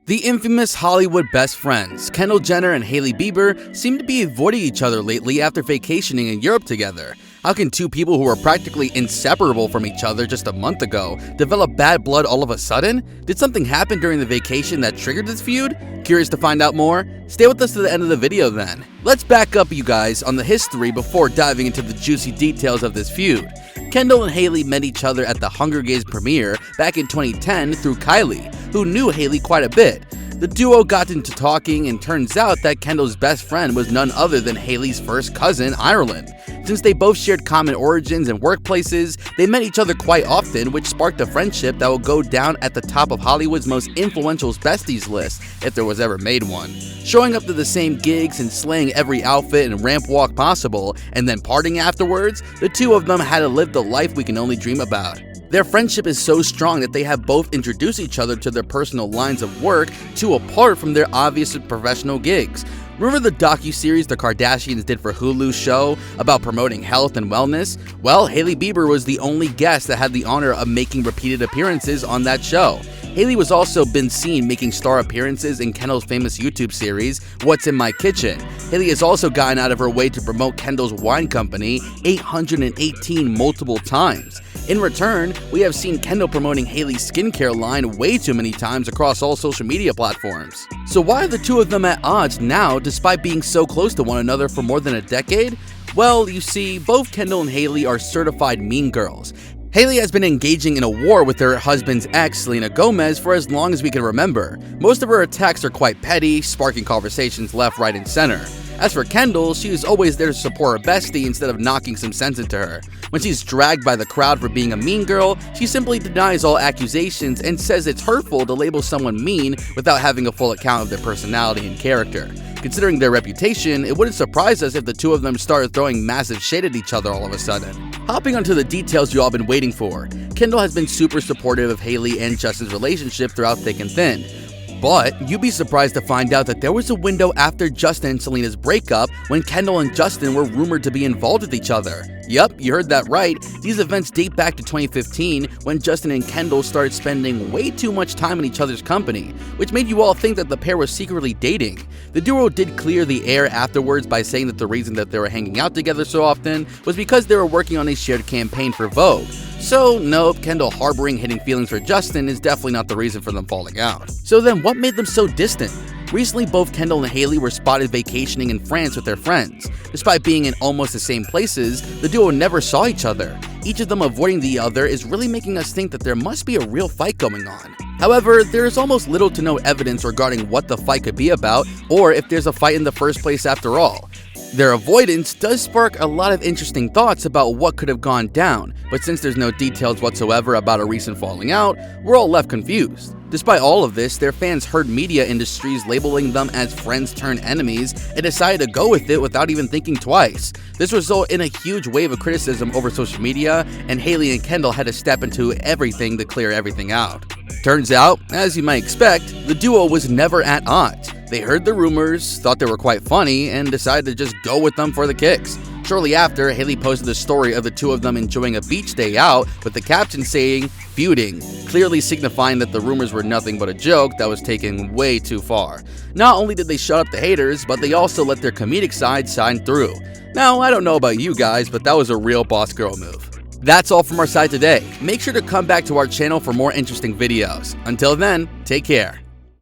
The infamous Hollywood best friends, Kendall Jenner and Hailey Bieber, seem to be avoiding each other lately after vacationing in Europe together. How can two people who were practically inseparable from each other just a month ago develop bad blood all of a sudden? Did something happen during the vacation that triggered this feud? Curious to find out more? Stay with us to the end of the video then. Let's back up, you guys, on the history before diving into the juicy details of this feud. Kendall and Hailey met each other at the Hunger Games premiere back in 2010 through Kylie, who knew Hailey quite a bit. The duo got into talking, and turns out that Kendall's best friend was none other than Hailey's first cousin, Ireland. Since they both shared common origins and workplaces, they met each other quite often, which sparked a friendship that will go down at the top of Hollywood's most influential besties list, if there was ever made one. Showing up to the same gigs and slaying every outfit and ramp walk possible, and then partying afterwards, the two of them had to live the life we can only dream about. Their friendship is so strong that they have both introduced each other to their personal lines of work, two apart from their obvious professional gigs. Remember the docuseries the Kardashians did for Hulu's show about promoting health and wellness? Well, Hailey Bieber was the only guest that had the honor of making repeated appearances on that show. Hailey was also been seen making star appearances in Kendall's famous YouTube series, What's in My Kitchen. Hailey has also gotten out of her way to promote Kendall's wine company 818 multiple times. In return, we have seen Kendall promoting Hailey's skincare line way too many times across all social media platforms. So why are the two of them at odds now despite being so close to one another for more than a decade? Well, you see, both Kendall and Hailey are certified mean girls. Hailey has been engaging in a war with her husband's ex, Selena Gomez, for as long as we can remember. Most of her attacks are quite petty, sparking conversations left, right, and center. As for Kendall, she is always there to support her bestie instead of knocking some sense into her. When she's dragged by the crowd for being a mean girl, she simply denies all accusations and says it's hurtful to label someone mean without having a full account of their personality and character. Considering their reputation, it wouldn't surprise us if the two of them started throwing massive shade at each other all of a sudden. Hopping onto the details you all been waiting for, Kendall has been super supportive of Hailey and Justin's relationship throughout thick and thin. But you'd be surprised to find out that there was a window after Justin and Selena's breakup when Kendall and Justin were rumored to be involved with each other. Yup, you heard that right. These events date back to 2015 when Justin and Kendall started spending way too much time in each other's company, which made you all think that the pair was secretly dating. The duo did clear the air afterwards by saying that the reason that they were hanging out together so often was because they were working on a shared campaign for Vogue. So nope, Kendall harboring hidden feelings for Justin is definitely not the reason for them falling out. So then what made them so distant? Recently, both Kendall and Hailey were spotted vacationing in France with their friends. Despite being in almost the same places, the duo never saw each other. Each of them avoiding the other is really making us think that there must be a real fight going on. However, there is almost little to no evidence regarding what the fight could be about, or if there's a fight in the first place after all. Their avoidance does spark a lot of interesting thoughts about what could have gone down, but since there's no details whatsoever about a recent falling out, we're all left confused. Despite all of this, their fans heard media industries labeling them as friends turned enemies and decided to go with it without even thinking twice. This resulted in a huge wave of criticism over social media, and Hailey and Kendall had to step into everything to clear everything out. Turns out, as you might expect, the duo was never at odds. They heard the rumors, thought they were quite funny, and decided to just go with them for the kicks. Shortly after, Hailey posted a story of the two of them enjoying a beach day out with the caption saying, "feuding," clearly signifying that the rumors were nothing but a joke that was taken way too far. Not only did they shut up the haters, but they also let their comedic side shine through. Now, I don't know about you guys, but that was a real boss girl move. That's all from our side today. Make sure to come back to our channel for more interesting videos. Until then, take care.